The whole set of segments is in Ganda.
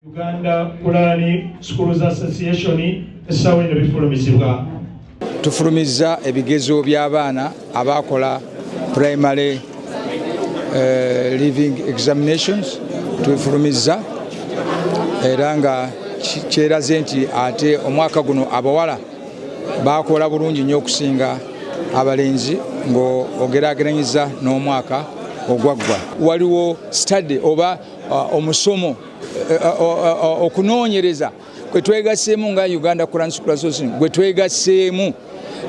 Uganda Pulani Schools Association essawa eno bifulumizibwa. Tufulumizza ebigezo by'abaana abakola primary living examinations tufulumizza era nga kyeraze nti ate omwaka guno abawala bakola bulungi nnyo okusinga abalenzi ng'ogeraageranyiza n'omwaka ogwaggwa. Waliwo study oba omusomo okunoonyereza kwe twegasseemu nga Uganda Pulani Schools Association gwe twegasseemu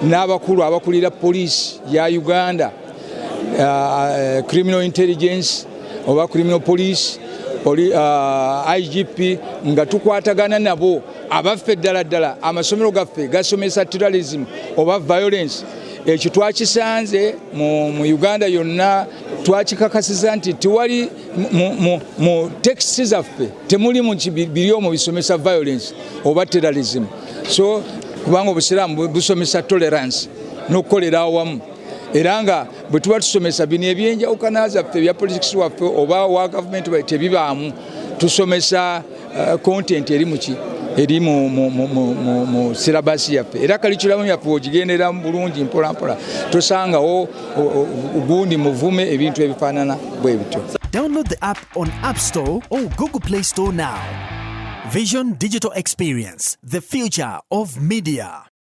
n'abakulu abakulira poliisi ya Uganda, criminal intelligence oba criminal police, IGP, nga tukwatagana nabo abaffe ddala amasomero gaffe gasomesa terrorism oba violence. Ekyo twakisanze mu Uganda yonna, twakikakasiza nti tewali mu texts zaffe temuli mu biri omu bisomesa violence oba terrorism. So kubanga obusiraamu busomesa tolerance n'okukolera awamu, era nga bwe tuba tusomesa bino ebyenjawukana zaffe ebya politics waffe oba wa government tebibaamu, tusomesa content eri muki eri mu syllabus yaffe, era curriculum yaffe ogigendera bulungi mpolampola tosangawo gundi muvume ebintu ebifaanana bwe bityo. Download the app on App Store or Google Play Store now. Vision Digital Experience, the future of media.